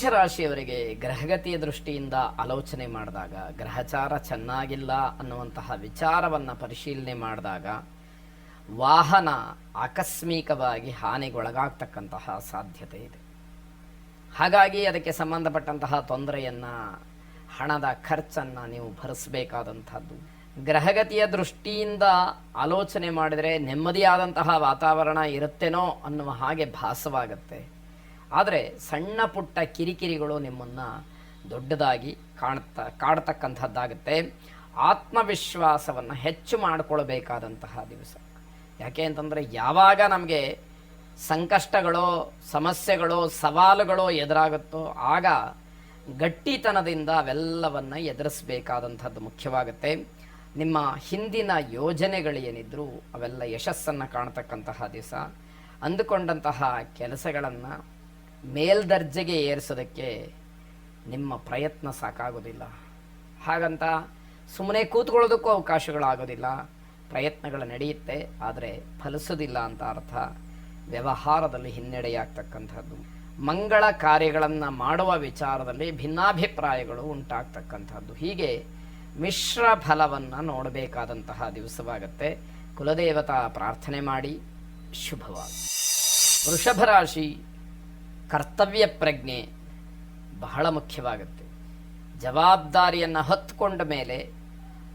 ಮೇಷರಾಶಿಯವರಿಗೆ ಗ್ರಹಗತಿಯ ದೃಷ್ಟಿಯಿಂದ ಆಲೋಚನೆ ಮಾಡಿದಾಗ, ಗ್ರಹಚಾರ ಚೆನ್ನಾಗಿಲ್ಲ ಅನ್ನುವಂತಹ ವಿಚಾರವನ್ನು ಪರಿಶೀಲನೆ ಮಾಡಿದಾಗ ವಾಹನ ಆಕಸ್ಮಿಕವಾಗಿ ಹಾನಿಗೊಳಗಾಗ್ತಕ್ಕಂತಹ ಸಾಧ್ಯತೆ ಇದೆ. ಹಾಗಾಗಿ ಅದಕ್ಕೆ ಸಂಬಂಧಪಟ್ಟಂತಹ ತೊಂದರೆಯನ್ನು, ಹಣದ ಖರ್ಚನ್ನು ನೀವು ಭರಿಸಬೇಕಾದಂಥದ್ದು. ಗ್ರಹಗತಿಯ ದೃಷ್ಟಿಯಿಂದ ಆಲೋಚನೆ ಮಾಡಿದರೆ ನೆಮ್ಮದಿಯಾದಂತಹ ವಾತಾವರಣ ಇರುತ್ತೇನೋ ಅನ್ನುವ ಹಾಗೆ ಭಾಸವಾಗುತ್ತೆ. ಆದರೆ ಸಣ್ಣ ಪುಟ್ಟ ಕಿರಿಕಿರಿಗಳು ನಿಮ್ಮನ್ನು ದೊಡ್ಡದಾಗಿ ಕಾಡ್ತಕ್ಕಂಥದ್ದಾಗುತ್ತೆ. ಆತ್ಮವಿಶ್ವಾಸವನ್ನು ಹೆಚ್ಚು ಮಾಡಿಕೊಳ್ಬೇಕಾದಂತಹ ದಿವಸ. ಯಾಕೆ ಅಂತಂದರೆ ಯಾವಾಗ ನಮಗೆ ಸಂಕಷ್ಟಗಳೋ, ಸಮಸ್ಯೆಗಳೋ, ಸವಾಲುಗಳೋ ಎದುರಾಗುತ್ತೋ ಆಗ ಗಟ್ಟಿತನದಿಂದ ಅವೆಲ್ಲವನ್ನು ಎದುರಿಸಬೇಕಾದಂಥದ್ದು ಮುಖ್ಯವಾಗುತ್ತೆ. ನಿಮ್ಮ ಹಿಂದಿನ ಯೋಜನೆಗಳೇನಿದ್ರೂ ಅವೆಲ್ಲ ಯಶಸ್ಸನ್ನು ಕಾಣತಕ್ಕಂತಹ ದಿವಸ. ಅಂದುಕೊಂಡಂತಹ ಕೆಲಸಗಳನ್ನು ಮೇಲ್ದರ್ಜೆಗೆ ಏರಿಸೋದಕ್ಕೆ ನಿಮ್ಮ ಪ್ರಯತ್ನ ಸಾಕಾಗೋದಿಲ್ಲ. ಹಾಗಂತ ಸುಮ್ಮನೆ ಕೂತ್ಕೊಳ್ಳೋದಕ್ಕೂ ಅವಕಾಶಗಳಾಗೋದಿಲ್ಲ. ಪ್ರಯತ್ನಗಳು ನಡೆಯುತ್ತೆ, ಆದರೆ ಫಲಿಸೋದಿಲ್ಲ ಅಂತ ಅರ್ಥ. ವ್ಯವಹಾರದಲ್ಲಿ ಹಿನ್ನಡೆಯಾಗ್ತಕ್ಕಂಥದ್ದು. ಮಂಗಳ ಕಾರ್ಯಗಳನ್ನು ಮಾಡುವ ವಿಚಾರದಲ್ಲಿ ಭಿನ್ನಾಭಿಪ್ರಾಯಗಳು ಉಂಟಾಗ್ತಕ್ಕಂಥದ್ದು. ಹೀಗೆ ಮಿಶ್ರ ಫಲವನ್ನು ನೋಡಬೇಕಾದಂತಹ ದಿವಸವಾಗುತ್ತೆ. ಕುಲದೇವತಾ ಪ್ರಾರ್ಥನೆ ಮಾಡಿ. ಶುಭವಾಗಿ. ವೃಷಭ ರಾಶಿ, ಕರ್ತವ್ಯ ಪ್ರಜ್ಞೆ ಬಹಳ ಮುಖ್ಯವಾಗುತ್ತೆ. ಜವಾಬ್ದಾರಿಯನ್ನು ಹೊತ್ತುಕೊಂಡ ಮೇಲೆ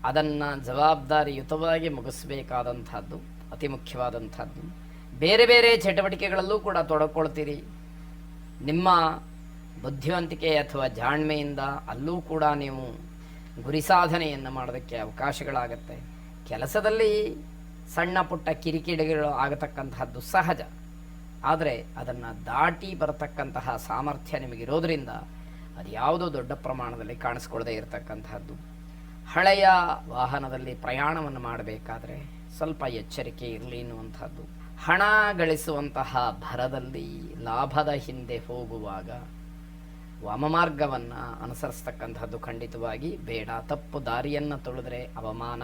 ಅದನ್ನು ಜವಾಬ್ದಾರಿಯುತವಾಗಿ ಮುಗಿಸಬೇಕಾದಂಥದ್ದು ಅತಿ ಮುಖ್ಯವಾದಂಥದ್ದು. ಬೇರೆ ಬೇರೆ ಚಟುವಟಿಕೆಗಳಲ್ಲೂ ಕೂಡ ತೊಡಕೊಳ್ತೀರಿ. ನಿಮ್ಮ ಬುದ್ಧಿವಂತಿಕೆ ಅಥವಾ ಜಾಣ್ಮೆಯಿಂದ ಅಲ್ಲೂ ಕೂಡ ನೀವು ಗುರಿ ಸಾಧನೆಯನ್ನು ಮಾಡೋದಕ್ಕೆ ಅವಕಾಶಗಳಾಗತ್ತೆ. ಕೆಲಸದಲ್ಲಿ ಸಣ್ಣ ಪುಟ್ಟ ಕಿರಿಕಿರಿಗಳು ಆಗತಕ್ಕಂತಹದ್ದು ಸಹಜ. ಆದರೆ ಅದನ್ನು ದಾಟಿ ಬರತಕ್ಕಂತಹ ಸಾಮರ್ಥ್ಯ ನಿಮಗಿರೋದ್ರಿಂದ ಅದು ಯಾವುದೋ ದೊಡ್ಡ ಪ್ರಮಾಣದಲ್ಲಿ ಕಾಣಿಸ್ಕೊಳ್ಳದೆ ಇರತಕ್ಕಂತಹದ್ದು. ಹಳೆಯ ವಾಹನದಲ್ಲಿ ಪ್ರಯಾಣವನ್ನು ಮಾಡಬೇಕಾದ್ರೆ ಸ್ವಲ್ಪ ಎಚ್ಚರಿಕೆ ಇರಲಿ ಎನ್ನುವಂಥದ್ದು. ಹಣ ಗಳಿಸುವಂತಹ ಭರದಲ್ಲಿ ಲಾಭದ ಹಿಂದೆ ಹೋಗುವಾಗ ವಾಮಮಾರ್ಗವನ್ನು ಅನುಸರಿಸ್ತಕ್ಕಂಥದ್ದು ಖಂಡಿತವಾಗಿ ಬೇಡ. ತಪ್ಪು ದಾರಿಯನ್ನು ತುಳಿದ್ರೆ ಅವಮಾನ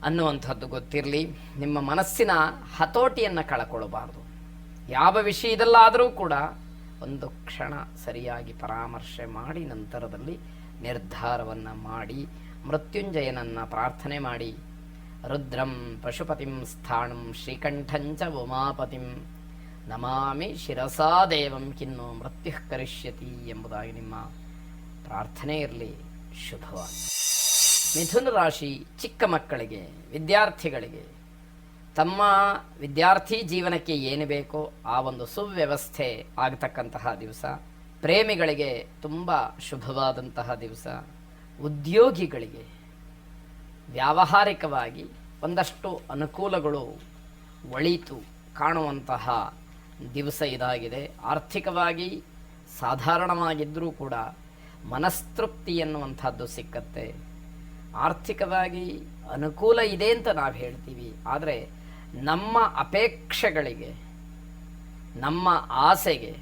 ಅನ್ನುವಂಥದ್ದು ಗೊತ್ತಿರಲಿ. ನಿಮ್ಮ ಮನಸ್ಸಿನ ಹತೋಟಿಯನ್ನು ಕಳಕೊಳ್ಳಬಾರದು. ಯಾವ ವಿಷಯದಲ್ಲಾದರೂ ಕೂಡ ಒಂದು ಕ್ಷಣ ಸರಿಯಾಗಿ ಪರಾಮರ್ಶೆ ಮಾಡಿ ನಂತರದಲ್ಲಿ ನಿರ್ಧಾರವನ್ನು ಮಾಡಿ ಮೃತ್ಯುಂಜಯನನ್ನು ಪ್ರಾರ್ಥನೆ ಮಾಡಿ. ರುದ್ರಂ ಪಶುಪತಿಂ ಸ್ಥಾಣಂ ಶ್ರೀಕಂಠಂಚ ಉಮಾಪತಿಂ ನಮಾಮಿ ಶಿರಸಾ ದೇವಂ ಕಿನ್ನು ಮೃತ್ಯು ಕರಿಷ್ಯತಿ ಎಂಬುದಾಗಿ ನಿಮ್ಮ ಪ್ರಾರ್ಥನೆ ಇರಲಿ. ಶುಭವಾಗಿ. ಮಿಥುನ ರಾಶಿ, ಚಿಕ್ಕ ಮಕ್ಕಳಿಗೆ, ವಿದ್ಯಾರ್ಥಿಗಳಿಗೆ ತಮ್ಮ ವಿದ್ಯಾರ್ಥಿ ಜೀವನಕ್ಕೆ ಏನು ಬೇಕೋ ಆ ಒಂದು ಸುವ್ಯವಸ್ಥೆ ಆಗತಕ್ಕಂತಹ ದಿವಸ. ಪ್ರೇಮಿಗಳಿಗೆ ತುಂಬ ಶುಭವಾದಂತಹ ದಿವಸ. ಉದ್ಯೋಗಿಗಳಿಗೆ ವ್ಯಾವಹಾರಿಕವಾಗಿ ಒಂದಷ್ಟು ಅನುಕೂಲಗಳು ಒಳಿತು ಕಾಣುವಂತಹ ದಿವಸ ಇದಾಗಿದೆ. ಆರ್ಥಿಕವಾಗಿ ಸಾಧಾರಣವಾಗಿದ್ದರೂ ಕೂಡ ಮನಸ್ತೃಪ್ತಿ ಎನ್ನುವಂಥದ್ದು ಸಿಕ್ಕತ್ತೆ. ಆರ್ಥಿಕವಾಗಿ ಅನುಕೂಲ ಇದೆ ಅಂತ ನಾವು ಹೇಳ್ತೀವಿ, ಆದರೆ ನಮ್ಮ ಅಪೇಕ್ಷೆಗಳಿಗೆ, ನಮ್ಮ ಆಸೆಗೆ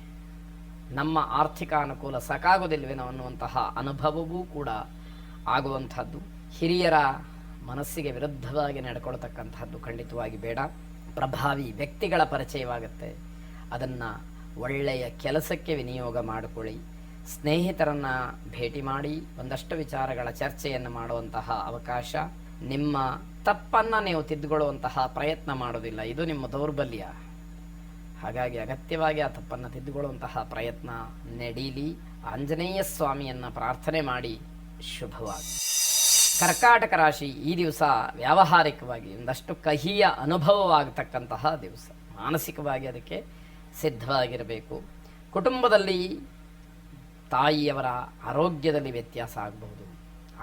ನಮ್ಮ ಆರ್ಥಿಕ ಅನುಕೂಲ ಸಾಕಾಗೋದಿಲ್ವೇನೋ ಅನ್ನುವಂತಹ ಅನುಭವವೂ ಕೂಡ ಆಗುವಂಥದ್ದು. ಹಿರಿಯರ ಮನಸ್ಸಿಗೆ ವಿರುದ್ಧವಾಗಿ ನಡ್ಕೊಳ್ತಕ್ಕಂಥದ್ದು ಖಂಡಿತವಾಗಿ ಬೇಡ. ಪ್ರಭಾವಿ ವ್ಯಕ್ತಿಗಳ ಪರಿಚಯವಾಗುತ್ತೆ, ಅದನ್ನು ಒಳ್ಳೆಯ ಕೆಲಸಕ್ಕೆ ವಿನಿಯೋಗ ಮಾಡಿಕೊಳ್ಳಿ. ಸ್ನೇಹಿತರನ್ನು ಭೇಟಿ ಮಾಡಿ ಒಂದಷ್ಟು ವಿಚಾರಗಳ ಚರ್ಚೆಯನ್ನು ಮಾಡುವಂತಹ ಅವಕಾಶ. ನಿಮ್ಮ ತಪ್ಪನ್ನು ನೀವು ತಿದ್ದುಕೊಳ್ಳುವಂತಹ ಪ್ರಯತ್ನ ಮಾಡೋದಿಲ್ಲ, ಇದು ನಿಮ್ಮ ದೌರ್ಬಲ್ಯ. ಹಾಗಾಗಿ ಅಗತ್ಯವಾಗಿ ಆ ತಪ್ಪನ್ನು ತಿದ್ದುಕೊಳ್ಳುವಂತಹ ಪ್ರಯತ್ನ ನಡೀಲಿ. ಆಂಜನೇಯ ಸ್ವಾಮಿಯನ್ನು ಪ್ರಾರ್ಥನೆ ಮಾಡಿ. ಶುಭವಾಗಿ. ಕರ್ಕಾಟಕ ರಾಶಿ, ಈ ದಿವಸ ವ್ಯಾವಹಾರಿಕವಾಗಿ ಒಂದಷ್ಟು ಕಹಿಯ ಅನುಭವವಾಗತಕ್ಕಂತಹ ದಿವಸ. ಮಾನಸಿಕವಾಗಿ ಅದಕ್ಕೆ ಸಿದ್ಧವಾಗಿರಬೇಕು. ಕುಟುಂಬದಲ್ಲಿ ತಾಯಿಯವರ ಆರೋಗ್ಯದಲ್ಲಿ ವ್ಯತ್ಯಾಸ ಆಗಬಹುದು,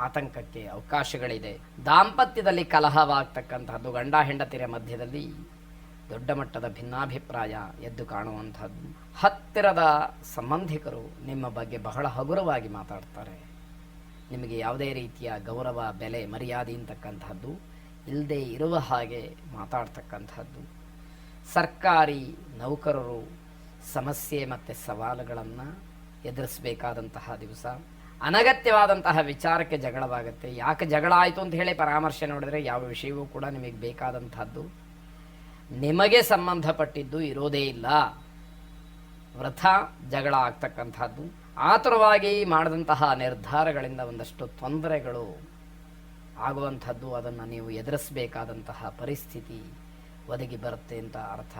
ಆತಂಕಕ್ಕೆ ಅವಕಾಶಗಳಿದೆ. ದಾಂಪತ್ಯದಲ್ಲಿ ಕಲಹವಾಗ್ತಕ್ಕಂಥದ್ದು, ಗಂಡ ಹೆಂಡತಿಯರ ಮಧ್ಯದಲ್ಲಿ ದೊಡ್ಡ ಮಟ್ಟದ ಭಿನ್ನಾಭಿಪ್ರಾಯ ಎದ್ದು ಕಾಣುವಂಥದ್ದು. ಹತ್ತಿರದ ಸಂಬಂಧಿಕರು ನಿಮ್ಮ ಬಗ್ಗೆ ಬಹಳ ಹಗುರವಾಗಿ ಮಾತಾಡ್ತಾರೆ. ನಿಮಗೆ ಯಾವುದೇ ರೀತಿಯ ಗೌರವ, ಬೆಲೆ, ಮರ್ಯಾದೆ ಅಂತಕ್ಕಂಥದ್ದು ಇಲ್ಲದೆ ಇರುವ ಹಾಗೆ ಮಾತಾಡ್ತಕ್ಕಂಥದ್ದು. ಸರ್ಕಾರಿ ನೌಕರರು ಸಮಸ್ಯೆ ಮತ್ತು ಸವಾಲುಗಳನ್ನು ಎದುರಿಸಬೇಕಾದಂತಹ ದಿವಸ. ಅನಗತ್ಯವಾದಂತಹ ವಿಚಾರಕ್ಕೆ ಜಗಳವಾಗುತ್ತೆ. ಯಾಕೆ ಜಗಳ ಆಯಿತು ಅಂತ ಹೇಳಿ ಪರಾಮರ್ಶೆ ನೋಡಿದರೆ ಯಾವ ವಿಷಯವೂ ಕೂಡ ನಿಮಗೆ ಬೇಕಾದಂಥದ್ದು ನಿಮಗೆ ಸಂಬಂಧಪಟ್ಟಿದ್ದು ಇರೋದೇ ಇಲ್ಲ. ವೃಥಾ ಜಗಳ ಆಗ್ತಕ್ಕಂಥದ್ದು, ಆತುರವಾಗಿ ಮಾಡಿದಂತಹ ನಿರ್ಧಾರಗಳಿಂದ ಒಂದಷ್ಟು ತೊಂದರೆಗಳು ಆಗುವಂಥದ್ದು, ಅದನ್ನು ನೀವು ಎದುರಿಸಬೇಕಾದಂತಹ ಪರಿಸ್ಥಿತಿ ಒದಗಿ ಬರುತ್ತೆ ಅಂತ ಅರ್ಥ.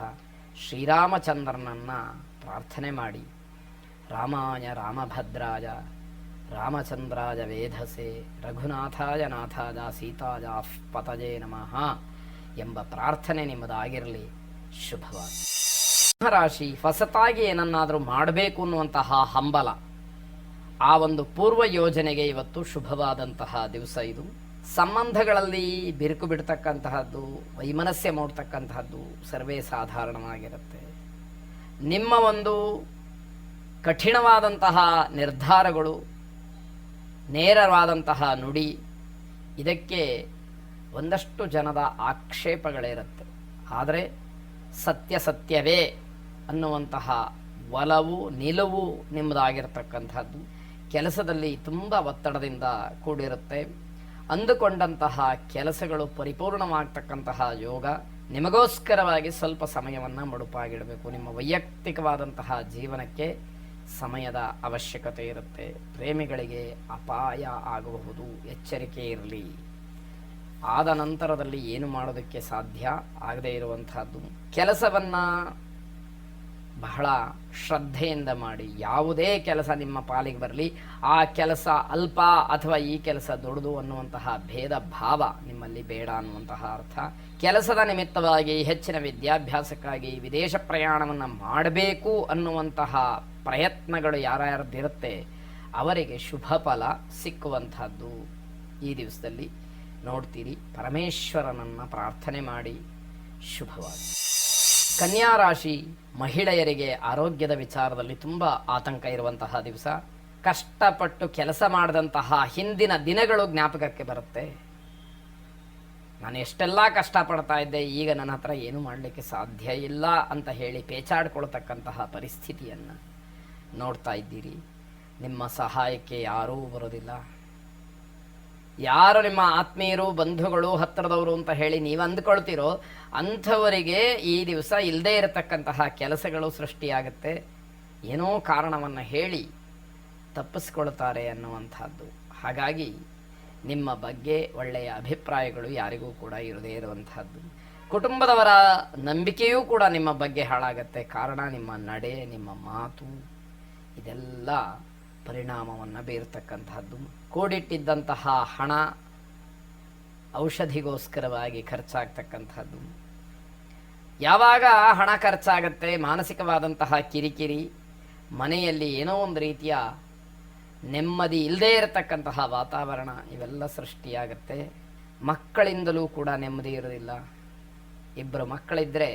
ಶ್ರೀರಾಮಚಂದ್ರನನ್ನು ಪ್ರಾರ್ಥನೆ ಮಾಡಿ, ರಾಮಾಯ ರಾಮಭದ್ರಾಯ ರಾಮಚಂದ್ರಾಯ ವೇಧಸೆ ರಘುನಾಥಾಯ ನಾಥಾಯ ಸೀತಾಯ ಪತಜೇ ನಮಃ ಎಂಬ ಪ್ರಾರ್ಥನೆ ನಿಮ್ಮದಾಗಿರಲಿ. ಶುಭವಾಗಿ. ರಾಶಿ ಹೊಸತಾಗಿ ಏನನ್ನಾದರೂ ಮಾಡಬೇಕು ಅನ್ನುವಂತಹ ಹಂಬಲ, ಆ ಒಂದು ಪೂರ್ವ ಯೋಜನೆಗೆ ಇವತ್ತು ಶುಭವಾದಂತಹ ದಿವಸ ಇದು. ಸಂಬಂಧಗಳಲ್ಲಿ ಬಿರುಕು ಬಿಡ್ತಕ್ಕಂತಹದ್ದು, ವೈಮನಸ್ಯ ಮೂಡ್ತಕ್ಕಂತಹದ್ದು ಸರ್ವೇ ಸಾಧಾರಣವಾಗಿರುತ್ತೆ. ನಿಮ್ಮ ಒಂದು ಕಠಿಣವಾದಂತಹ ನಿರ್ಧಾರಗಳು, ನೇರವಾದಂತಹ ನುಡಿ, ಇದಕ್ಕೆ ಒಂದಷ್ಟು ಜನದ ಆಕ್ಷೇಪಗಳಿರುತ್ತೆ. ಆದರೆ ಸತ್ಯವೇ ಅನ್ನುವಂತಹ ಒಲವು ನಿಲುವು ನಿಮ್ಮದಾಗಿರ್ತಕ್ಕಂಥದ್ದು. ಕೆಲಸದಲ್ಲಿ ತುಂಬ ಒತ್ತಡದಿಂದ ಕೂಡಿರುತ್ತೆ. ಅಂದುಕೊಂಡಂತಹ ಕೆಲಸಗಳು ಪರಿಪೂರ್ಣವಾಗ್ತಕ್ಕಂತಹ ಯೋಗ. ನಿಮಗೋಸ್ಕರವಾಗಿ ಸ್ವಲ್ಪ ಸಮಯವನ್ನು ಮುಡುಪಾಗಿಡಬೇಕು. ನಿಮ್ಮ ವೈಯಕ್ತಿಕವಾದಂತಹ ಜೀವನಕ್ಕೆ ಸಮಯದ ಅವಶ್ಯಕತೆ ಇರುತ್ತೆ. ಪ್ರೇಮಿಗಳಿಗೆ ಅಪಾಯ ಆಗಬಹುದು, ಎಚ್ಚರಿಕೆ ಇರಲಿ. ಆದ ನಂತರದಲ್ಲಿ ಏನು ಮಾಡೋದಕ್ಕೆ ಸಾಧ್ಯ ಆಗದೇ ಇರುವಂತಹದ್ದು. ಕೆಲಸವನ್ನು ಬಹಳ ಶ್ರದ್ಧೆಯಿಂದ ಮಾಡಿ. ಯಾವುದೇ ಕೆಲಸ ನಿಮ್ಮ ಪಾಲಿಗೆ ಬರಲಿ, ಆ ಕೆಲಸ ಅಲ್ಪ ಅಥವಾ ಈ ಕೆಲಸ ದೊಡ್ಡದು ಅನ್ನುವಂತಹ ಭೇದ ಭಾವ ನಿಮ್ಮಲ್ಲಿ ಬೇಡ ಅನ್ನುವಂತಹ ಅರ್ಥ. ಕೆಲಸದ ನಿಮಿತ್ತವಾಗಿ ಹೆಚ್ಚಿನ ವಿದ್ಯಾಭ್ಯಾಸಕ್ಕಾಗಿ ವಿದೇಶ ಪ್ರಯಾಣವನ್ನು ಮಾಡಬೇಕು ಅನ್ನುವಂತಹ ಪ್ರಯತ್ನಗಳು ಯಾರ್ಯಾರ್ದಿರುತ್ತೆ ಅವರಿಗೆ ಶುಭ ಫಲ ಸಿಕ್ಕುವಂತಹದ್ದು ಈ ದಿವಸದಲ್ಲಿ ನೋಡ್ತೀರಿ. ಪರಮೇಶ್ವರನನ್ನು ಪ್ರಾರ್ಥನೆ ಮಾಡಿ. ಶುಭವಾಗಿ. ಕನ್ಯಾ ರಾಶಿ ಮಹಿಳೆಯರಿಗೆ ಆರೋಗ್ಯದ ವಿಚಾರದಲ್ಲಿ ತುಂಬ ಆತಂಕ ಇರುವಂತಹ ದಿವಸ. ಕಷ್ಟಪಟ್ಟು ಕೆಲಸ ಮಾಡಿದಂತಹ ಹಿಂದಿನ ದಿನಗಳು ಜ್ಞಾಪಕಕ್ಕೆ ಬರುತ್ತೆ. ನಾನು ಎಷ್ಟೆಲ್ಲ ಕಷ್ಟಪಡ್ತಾ ಇದ್ದೆ, ಈಗ ನನ್ನ ಹತ್ರ ಏನು ಮಾಡಲಿಕ್ಕೆ ಸಾಧ್ಯ ಇಲ್ಲ ಅಂತ ಹೇಳಿ ಪೇಚಾಡ್ಕೊಳ್ತಕ್ಕಂತಹ ಪರಿಸ್ಥಿತಿಯನ್ನು ನೋಡ್ತಾ ಇದ್ದೀರಿ. ನಿಮ್ಮ ಸಹಾಯಕ್ಕೆ ಯಾರೂ ಬರೋದಿಲ್ಲ. ಯಾರು ನಿಮ್ಮ ಆತ್ಮೀಯರು, ಬಂಧುಗಳು, ಹತ್ತಿರದವರು ಅಂತ ಹೇಳಿ ನೀವು ಅಂದ್ಕೊಳ್ತೀರೋ ಅಂಥವರಿಗೆ ಈ ದಿವಸ ಇಲ್ಲದೇ ಇರತಕ್ಕಂತಹ ಕೆಲಸಗಳು ಸೃಷ್ಟಿಯಾಗುತ್ತೆ. ಏನೋ ಕಾರಣವನ್ನು ಹೇಳಿ ತಪ್ಪಿಸ್ಕೊಳ್ತಾರೆ ಅನ್ನುವಂಥದ್ದು. ಹಾಗಾಗಿ ನಿಮ್ಮ ಬಗ್ಗೆ ಒಳ್ಳೆಯ ಅಭಿಪ್ರಾಯಗಳು ಯಾರಿಗೂ ಕೂಡ ಇರದೇ ಇರುವಂತಹದ್ದು. ಕುಟುಂಬದವರ ನಂಬಿಕೆಯೂ ಕೂಡ ನಿಮ್ಮ ಬಗ್ಗೆ ಹಾಳಾಗತ್ತೆ. ಕಾರಣ ನಿಮ್ಮ ನಡೆ, ನಿಮ್ಮ ಮಾತು, ಇದೆಲ್ಲ ಪರಿಣಾಮವನ್ನು ಬೀರತಕ್ಕಂತಹದ್ದು. ಕೂಡಿಟ್ಟಿದ್ದಂತಹ ಹಣ ಔಷಧಿಗೋಸ್ಕರವಾಗಿ ಖರ್ಚಾಗ್ತಕ್ಕಂಥದ್ದು. ಯಾವಾಗ ಹಣ ಖರ್ಚಾಗತ್ತೆ, ಮಾನಸಿಕವಾದಂತಹ ಕಿರಿಕಿರಿ, ಮನೆಯಲ್ಲಿ ಏನೋ ಒಂದು ರೀತಿಯ ನೆಮ್ಮದಿ ಇಲ್ಲದೇ ಇರತಕ್ಕಂತಹ ವಾತಾವರಣ ಇವೆಲ್ಲ ಸೃಷ್ಟಿಯಾಗತ್ತೆ. ಮಕ್ಕಳಿಂದಲೂ ಕೂಡ ನೆಮ್ಮದಿ ಇರೋದಿಲ್ಲ. ಇಬ್ಬರು ಮಕ್ಕಳಿದ್ದರೆ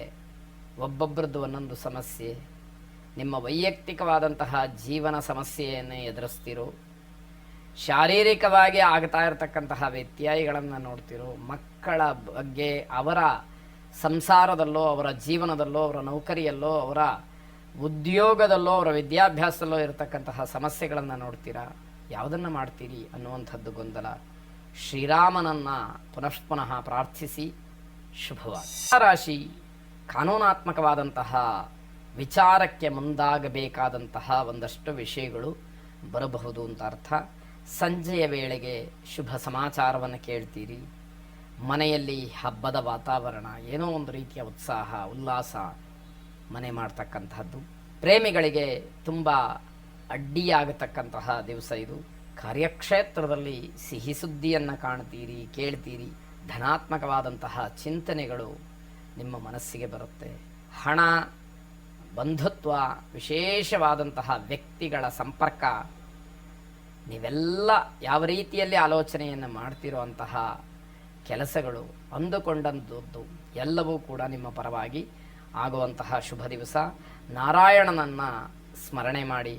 ಒಬ್ಬೊಬ್ಬರದ್ದು ಒಂದೊಂದು ಸಮಸ್ಯೆ. ನಿಮ್ಮ ವೈಯಕ್ತಿಕವಾದಂತಹ ಜೀವನ ಸಮಸ್ಯೆಯನ್ನೇ ಎದುರಿಸ್ತಿರೋ, ಶಾರೀರಿಕವಾಗಿ ಆಗ್ತಾ ಇರತಕ್ಕಂತಹ ವ್ಯತ್ಯಯಗಳನ್ನು ನೋಡ್ತಿರೋ, ಮಕ್ಕಳ ಬಗ್ಗೆ ಅವರ ಸಂಸಾರದಲ್ಲೋ, ಅವರ ಜೀವನದಲ್ಲೋ, ಅವರ ನೌಕರಿಯಲ್ಲೋ, ಅವರ ಉದ್ಯೋಗದಲ್ಲೋ, ಅವರ ವಿದ್ಯಾಭ್ಯಾಸದಲ್ಲೋ ಇರತಕ್ಕಂತಹ ಸಮಸ್ಯೆಗಳನ್ನು ನೋಡ್ತೀರಾ. ಯಾವುದನ್ನು ಮಾಡ್ತೀರಿ ಅನ್ನುವಂಥದ್ದು ಗೊಂದಲ. ಶ್ರೀರಾಮನನ್ನು ಪುನಃ ಪ್ರಾರ್ಥಿಸಿ. ಶುಭವಾಗಿ. ರಾಶಿ ಕಾನೂನಾತ್ಮಕವಾದಂತಹ ವಿಚಾರಕ್ಕೆ ಮುಂದಾಗಬೇಕಾದಂತಹ ಒಂದಷ್ಟು ವಿಷಯಗಳು ಬರಬಹುದು ಅಂತ ಅರ್ಥ. ಸಂಜೆಯ ವೇಳೆಗೆ ಶುಭ ಸಮಾಚಾರವನ್ನು ಕೇಳ್ತೀರಿ. ಮನೆಯಲ್ಲಿ ಹಬ್ಬದ ವಾತಾವರಣ, ಏನೋ ಒಂದು ರೀತಿಯ ಉತ್ಸಾಹ, ಉಲ್ಲಾಸ ಮನೆ ಮಾಡ್ತಕ್ಕಂಥದ್ದು. ಪ್ರೇಮಿಗಳಿಗೆ ತುಂಬ ಅಡ್ಡಿಯಾಗತಕ್ಕಂತಹ ದಿವಸ ಇದು. ಕಾರ್ಯಕ್ಷೇತ್ರದಲ್ಲಿ ಸಿಹಿ ಸುದ್ದಿಯನ್ನು ಕಾಣ್ತೀರಿ, ಕೇಳ್ತೀರಿ. ಧನಾತ್ಮಕವಾದಂತಹ ಚಿಂತನೆಗಳು ನಿಮ್ಮ ಮನಸ್ಸಿಗೆ ಬರುತ್ತೆ. ಹಣ, ಬಂಧುತ್ವ, ವಿಶೇಷವಾದಂತಹ ವ್ಯಕ್ತಿಗಳ ಸಂಪರ್ಕ, ನೀವೆಲ್ಲ ಯಾವ ರೀತಿಯಲ್ಲಿ ಆಲೋಚನೆಯನ್ನು ಮಾಡ್ತಿರೋ ಅಂತಹ ಕೆಲಸಗಳು, ಅಂದುಕೊಂಡಂಥದ್ದು ಎಲ್ಲವೂ ಕೂಡ ನಿಮ್ಮ ಪರವಾಗಿ ಆಗುವಂತಹ ಶುಭ ದಿವಸ. ನಾರಾಯಣನನ್ನು ಸ್ಮರಣೆ ಮಾಡಿ.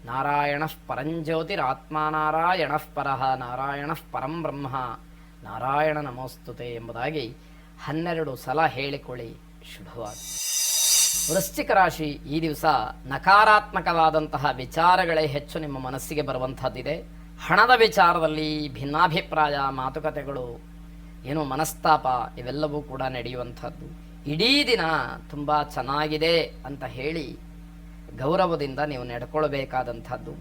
ನಾರಾಯಣಃ ಪರಂಜ್ಯೋತಿರಾತ್ಮನಾರಾಯಣಃ ಪರಃ ನಾರಾಯಣಃ ಪರಂ ಬ್ರಹ್ಮ ನಾರಾಯಣ ನಮೋಸ್ತುತೆ ಎಂಬುದಾಗಿ 12 ಸಲ ಹೇಳಿಕೊಳ್ಳಿ. ಶುಭವಾಗಿ. ವೃಶ್ಚಿಕ ರಾಶಿ ಈ ದಿವಸ ನಕಾರಾತ್ಮಕವಾದಂತಹ ವಿಚಾರಗಳೇ ಹೆಚ್ಚು ನಿಮ್ಮ ಮನಸ್ಸಿಗೆ ಬರುವಂಥದ್ದಿದೆ. ಹಣದ ವಿಚಾರದಲ್ಲಿ ಭಿನ್ನಾಭಿಪ್ರಾಯ, ಮಾತುಕತೆಗಳು, ಏನು ಮನಸ್ತಾಪ ಇವೆಲ್ಲವೂ ಕೂಡ ನಡೆಯುವಂಥದ್ದು. ಇಡೀ ದಿನ ತುಂಬ ಚೆನ್ನಾಗಿದೆ ಅಂತ ಹೇಳಿ ಗೌರವದಿಂದ ನೀವು ನಡ್ಕೊಳ್ಬೇಕಾದಂಥದ್ದು.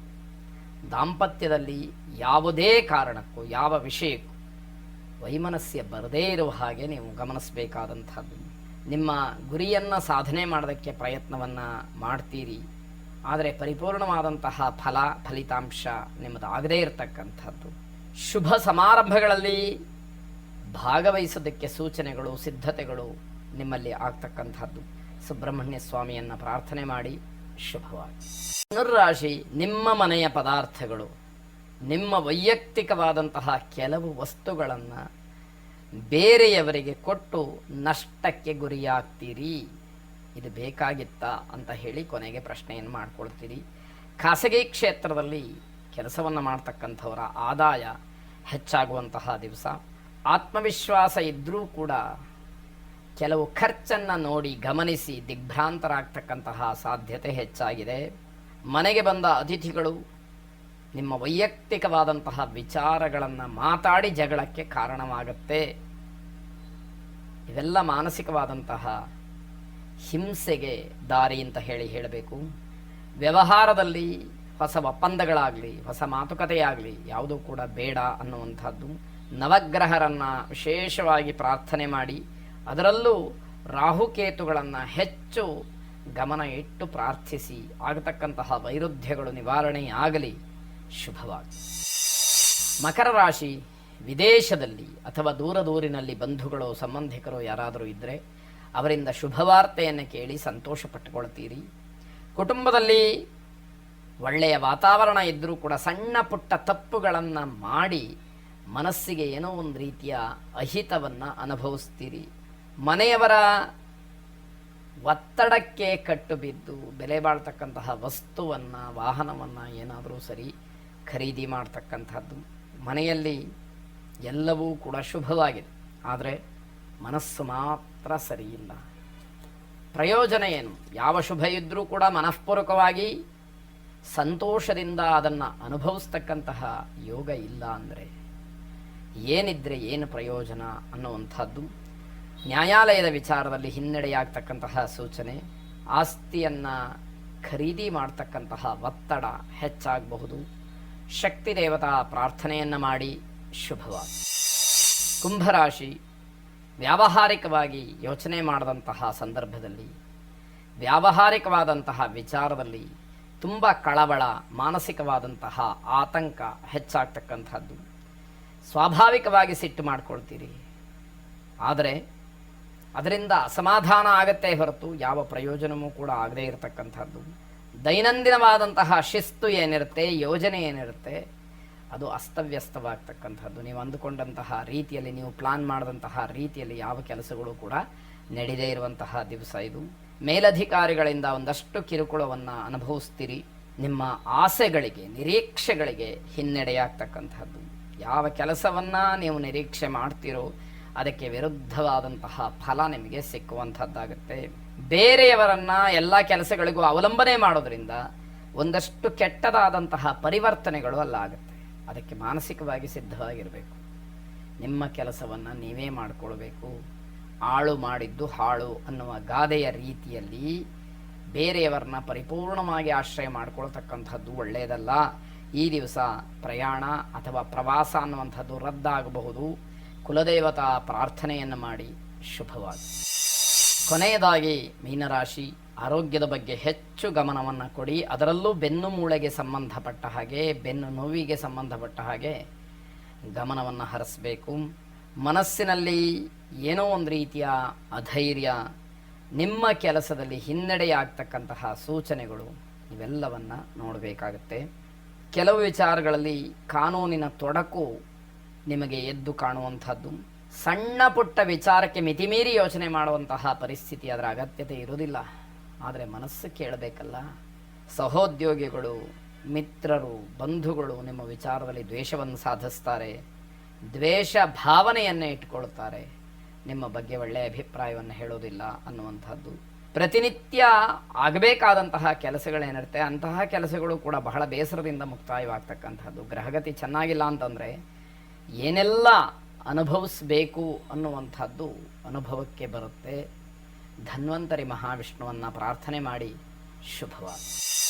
ದಾಂಪತ್ಯದಲ್ಲಿ ಯಾವುದೇ ಕಾರಣಕ್ಕೂ ಯಾವ ವಿಷಯಕ್ಕೂ ವೈಮನಸ್ಯ ಬರದೇ ಇರುವ ಹಾಗೆ ನೀವು ಗಮನಿಸಬೇಕಾದಂಥದ್ದು. ನಿಮ್ಮ ಗುರಿಯನ್ನು ಸಾಧನೆ ಮಾಡೋದಕ್ಕೆ ಪ್ರಯತ್ನವನ್ನು ಮಾಡ್ತೀರಿ, ಆದರೆ ಪರಿಪೂರ್ಣವಾದಂತಹ ಫಲಿತಾಂಶ ನಿಮ್ಮದಾಗದೇ ಇರತಕ್ಕಂಥದ್ದು. ಶುಭ ಸಮಾರಂಭಗಳಲ್ಲಿ ಭಾಗವಹಿಸೋದಕ್ಕೆ ಸೂಚನೆಗಳು ಸಿದ್ಧತೆಗಳು ನಿಮ್ಮಲ್ಲಿ ಆಗ್ತಕ್ಕಂಥದ್ದು. ಸುಬ್ರಹ್ಮಣ್ಯ ಸ್ವಾಮಿಯನ್ನು ಪ್ರಾರ್ಥನೆ ಮಾಡಿ ಶುಭವಾಗಿ. ಧನುರಾಶಿ, ನಿಮ್ಮ ಮನೆಯ ಪದಾರ್ಥಗಳು, ನಿಮ್ಮ ವೈಯಕ್ತಿಕವಾದಂತಹ ಕೆಲವು ವಸ್ತುಗಳನ್ನು ಬೇರೆಯವರಿಗೆ ಕೊಟ್ಟು ನಷ್ಟಕ್ಕೆ ಗುರಿಯಾಗ್ತೀರಿ. ಇದು ಬೇಕಾಗಿತ್ತಾ ಅಂತ ಹೇಳಿ ಕೊನೆಗೆ ಪ್ರಶ್ನೆಯನ್ನು ಮಾಡ್ಕೊಳ್ತೀರಿ. ಖಾಸಗಿ ಕ್ಷೇತ್ರದಲ್ಲಿ ಕೆಲಸವನ್ನು ಮಾಡ್ತಕ್ಕಂಥವರ ಆದಾಯ ಹೆಚ್ಚಾಗುವಂತಹ ದಿವಸ. ಆತ್ಮವಿಶ್ವಾಸ ಇದ್ದರೂ ಕೂಡ ಕೆಲವು ಖರ್ಚನ್ನು ನೋಡಿ ಗಮನಿಸಿ ದಿಗ್ಭ್ರಾಂತರಾಗ್ತಕ್ಕಂತಹ ಸಾಧ್ಯತೆ ಹೆಚ್ಚಾಗಿದೆ. ಮನೆಗೆ ಬಂದ ಅತಿಥಿಗಳು ನಿಮ್ಮ ವೈಯಕ್ತಿಕವಾದಂತಹ ವಿಚಾರಗಳನ್ನು ಮಾತಾಡಿ ಜಗಳಕ್ಕೆ ಕಾರಣವಾಗುತ್ತೆ. ಇವೆಲ್ಲ ಮಾನಸಿಕವಾದಂತಹ ಹಿಂಸೆಗೆ ದಾರಿ ಅಂತ ಹೇಳಬೇಕು. ವ್ಯವಹಾರದಲ್ಲಿ ಹೊಸ ಒಪ್ಪಂದಗಳಾಗಲಿ ಹೊಸ ಮಾತುಕತೆಯಾಗಲಿ ಯಾವುದೂ ಕೂಡ ಬೇಡ ಅನ್ನುವಂಥದ್ದು. ನವಗ್ರಹರನ್ನು ವಿಶೇಷವಾಗಿ ಪ್ರಾರ್ಥನೆ ಮಾಡಿ, ಅದರಲ್ಲೂ ರಾಹುಕೇತುಗಳನ್ನು ಹೆಚ್ಚು ಗಮನ ಇಟ್ಟು ಪ್ರಾರ್ಥಿಸಿ ಆಗತಕ್ಕಂತಹ ವೈರುಧ್ಯಗಳು ನಿವಾರಣೆಯಾಗಲಿ. ಶುಭವಾಗಿ. ಮಕರ ರಾಶಿ, ವಿದೇಶದಲ್ಲಿ ಅಥವಾ ದೂರಿನಲ್ಲಿ ಬಂಧುಗಳು ಸಂಬಂಧಿಕರು ಯಾರಾದರೂ ಇದ್ದರೆ ಅವರಿಂದ ಶುಭವಾರ್ತೆಯನ್ನು ಕೇಳಿ ಸಂತೋಷ ಪಟ್ಟುಕೊಳ್ತೀರಿ. ಕುಟುಂಬದಲ್ಲಿ ಒಳ್ಳೆಯ ವಾತಾವರಣ ಇದ್ದರೂ ಕೂಡ ಸಣ್ಣ ಪುಟ್ಟ ತಪ್ಪುಗಳನ್ನು ಮಾಡಿ ಮನಸ್ಸಿಗೆ ಏನೋ ಒಂದು ರೀತಿಯ ಅಹಿತವನ್ನು ಅನುಭವಿಸ್ತೀರಿ. ಮನೆಯವರ ಒತ್ತಡಕ್ಕೆ ಕಟ್ಟು ಬಿದ್ದು ಬೆಲೆ ಬಾಳ್ತಕ್ಕಂತಹ ವಸ್ತುವನ್ನು ವಾಹನವನ್ನು ಏನಾದರೂ ಸರಿ ಖರೀದಿ ಮಾಡ್ತಕ್ಕಂಥದ್ದು. ಮನೆಯಲ್ಲಿ ಎಲ್ಲವೂ ಕೂಡ ಶುಭವಾಗಿದೆ, ಆದರೆ ಮನಸ್ಸು ಮಾತ್ರ ಸರಿಯಿಲ್ಲ. ಪ್ರಯೋಜನ ಏನು? ಯಾವ ಶುಭ ಇದ್ದರೂ ಕೂಡ ಮನಃಪೂರ್ವಕವಾಗಿ ಸಂತೋಷದಿಂದ ಅದನ್ನು ಅನುಭವಿಸ್ತಕ್ಕಂತಹ ಯೋಗ ಇಲ್ಲ ಅಂದರೆ ಏನಿದ್ರೆ ಏನು ಪ್ರಯೋಜನ ಅನ್ನುವಂಥದ್ದು. ನ್ಯಾಯಾಲಯದ ವಿಚಾರದಲ್ಲಿ ಹಿನ್ನಡೆಯಾಗ್ತಕ್ಕಂತಹ ಸೂಚನೆ. ಆಸ್ತಿಯನ್ನು ಖರೀದಿ ಮಾಡ್ತಕ್ಕಂತಹ ಒತ್ತಡ ಹೆಚ್ಚಾಗಬಹುದು. ಶಕ್ತಿ ದೇವತಾ ಪ್ರಾರ್ಥನೆಯನ್ನು ಮಾಡಿ ಶುಭವಾಗಿ. ಕುಂಭರಾಶಿ, ವ್ಯಾವಹಾರಿಕವಾಗಿ ಯೋಚನೆ ಮಾಡಿದಂತಹ ಸಂದರ್ಭದಲ್ಲಿ ವ್ಯಾವಹಾರಿಕವಾದಂತಹ ವಿಚಾರದಲ್ಲಿ ತುಂಬ ಕಳವಳ, ಮಾನಸಿಕವಾದಂತಹ ಆತಂಕ ಹೆಚ್ಚಾಗ್ತಕ್ಕಂಥದ್ದು. ಸ್ವಾಭಾವಿಕವಾಗಿ ಸಿಟ್ಟು ಮಾಡ್ಕೊಳ್ತೀರಿ, ಆದರೆ ಅದರಿಂದ ಅಸಮಾಧಾನ ಆಗತ್ತೆ ಹೊರತು ಯಾವ ಪ್ರಯೋಜನವೂ ಕೂಡ ಆಗದೇ ಇರತಕ್ಕಂಥದ್ದು. ದೈನಂದಿನವಾದಂತಹ ಶಿಸ್ತು ಏನಿರುತ್ತೆ, ಯೋಜನೆ ಏನಿರುತ್ತೆ, ಅದು ಅಸ್ತವ್ಯಸ್ತವಾಗ್ತಕ್ಕಂಥದ್ದು. ನೀವು ಅಂದುಕೊಂಡಂತಹ ರೀತಿಯಲ್ಲಿ, ನೀವು ಪ್ಲಾನ್ ಮಾಡಿದಂತಹ ರೀತಿಯಲ್ಲಿ ಯಾವ ಕೆಲಸಗಳು ಕೂಡ ನಡೆದೇ ಇರುವಂತಹ ದಿವಸ ಇದು. ಮೇಲಧಿಕಾರಿಗಳಿಂದ ಒಂದಷ್ಟು ಕಿರುಕುಳವನ್ನು ಅನುಭವಿಸ್ತೀರಿ. ನಿಮ್ಮ ಆಸೆಗಳಿಗೆ, ನಿರೀಕ್ಷೆಗಳಿಗೆ ಹಿನ್ನಡೆಯಾಗ್ತಕ್ಕಂಥದ್ದು. ಯಾವ ಕೆಲಸವನ್ನು ನೀವು ನಿರೀಕ್ಷೆ ಮಾಡ್ತೀರೋ ಅದಕ್ಕೆ ವಿರುದ್ಧವಾದಂತಹ ಫಲ ನಿಮಗೆ ಸಿಕ್ಕುವಂಥದ್ದಾಗುತ್ತೆ. ಬೇರೆಯವರನ್ನ ಎಲ್ಲ ಕೆಲಸಗಳಿಗೂ ಅವಲಂಬನೆ ಮಾಡೋದ್ರಿಂದ ಒಂದಷ್ಟು ಕೆಟ್ಟದಾದಂತಹ ಪರಿವರ್ತನೆಗಳು ಅಲ್ಲಾಗುತ್ತೆ. ಅದಕ್ಕೆ ಮಾನಸಿಕವಾಗಿ ಸಿದ್ಧವಾಗಿರಬೇಕು. ನಿಮ್ಮ ಕೆಲಸವನ್ನು ನೀವೇ ಮಾಡಿಕೊಳ್ಬೇಕು. ಆಳು ಮಾಡಿದ್ದು ಹಾಳು ಅನ್ನುವ ಗಾದೆಯ ರೀತಿಯಲ್ಲಿ ಬೇರೆಯವರನ್ನ ಪರಿಪೂರ್ಣವಾಗಿ ಆಶ್ರಯ ಮಾಡಿಕೊಳ್ತಕ್ಕಂಥದ್ದು ಒಳ್ಳೆಯದಲ್ಲ. ಈ ದಿವಸ ಪ್ರಯಾಣ ಅಥವಾ ಪ್ರವಾಸ ಅನ್ನುವಂಥದ್ದು ರದ್ದಾಗಬಹುದು. ಕುಲದೇವತಾ ಪ್ರಾರ್ಥನೆಯನ್ನು ಮಾಡಿ ಶುಭವಾಗಿ. ಕೊನೆಯದಾಗಿ ಮೀನರಾಶಿ, ಆರೋಗ್ಯದ ಬಗ್ಗೆ ಹೆಚ್ಚು ಗಮನವನ್ನು ಕೊಡಿ. ಅದರಲ್ಲೂ ಬೆನ್ನು ಮೂಳೆಗೆ ಸಂಬಂಧಪಟ್ಟ ಹಾಗೆ, ಬೆನ್ನು ನೋವಿಗೆ ಸಂಬಂಧಪಟ್ಟ ಹಾಗೆ ಗಮನವನ್ನು ಹರಿಸಬೇಕು. ಮನಸ್ಸಿನಲ್ಲಿ ಏನೋ ಒಂದು ರೀತಿಯ ಅಧೈರ್ಯ, ನಿಮ್ಮ ಕೆಲಸದಲ್ಲಿ ಹಿನ್ನಡೆಯಾಗ್ತಕ್ಕಂತಹ ಸೂಚನೆಗಳು, ಇವೆಲ್ಲವನ್ನು ನೋಡಬೇಕಾಗುತ್ತೆ. ಕೆಲವು ವಿಚಾರಗಳಲ್ಲಿ ಕಾನೂನಿನ ತೊಡಕು ನಿಮಗೆ ಎದ್ದು ಕಾಣುವಂಥದ್ದು. ಸಣ್ಣ ಪುಟ್ಟ ವಿಚಾರಕ್ಕೆ ಮಿತಿಮೀರಿ ಯೋಚನೆ ಮಾಡುವಂತಹ ಪರಿಸ್ಥಿತಿ, ಅದರ ಅಗತ್ಯತೆ ಇರುವುದಿಲ್ಲ. ಆದರೆ ಮನಸ್ಸು ಕೇಳಬೇಕಲ್ಲ. ಸಹೋದ್ಯೋಗಿಗಳು, ಮಿತ್ರರು, ಬಂಧುಗಳು ನಿಮ್ಮ ವಿಚಾರದಲ್ಲಿ ದ್ವೇಷವನ್ನು ಸಾಧಿಸ್ತಾರೆ, ದ್ವೇಷ ಭಾವನೆಯನ್ನು ಇಟ್ಕೊಳ್ತಾರೆ, ನಿಮ್ಮ ಬಗ್ಗೆ ಒಳ್ಳೆಯ ಅಭಿಪ್ರಾಯವನ್ನು ಹೇಳೋದಿಲ್ಲ ಅನ್ನುವಂಥದ್ದು. ಪ್ರತಿನಿತ್ಯ ಆಗಬೇಕಾದಂತಹ ಕೆಲಸಗಳೇನಿರುತ್ತೆ ಅಂತಹ ಕೆಲಸಗಳು ಕೂಡ ಬಹಳ ಬೇಸರದಿಂದ ಮುಕ್ತಾಯವಾಗ್ತಕ್ಕಂಥದ್ದು. ಗ್ರಹಗತಿ ಚೆನ್ನಾಗಿಲ್ಲ ಅಂತಂದರೆ ಏನೆಲ್ಲ ಅನುಭವಿಸಬೇಕು ಅನ್ನುವಂಥದ್ದು ಅನುಭವಕ್ಕೆ ಬರುತ್ತೆ. ಧನ್ವಂತರಿ ಮಹಾವಿಷ್ಣುವನ್ನು ಪ್ರಾರ್ಥನೆ ಮಾಡಿ ಶುಭವಾಗಲಿ.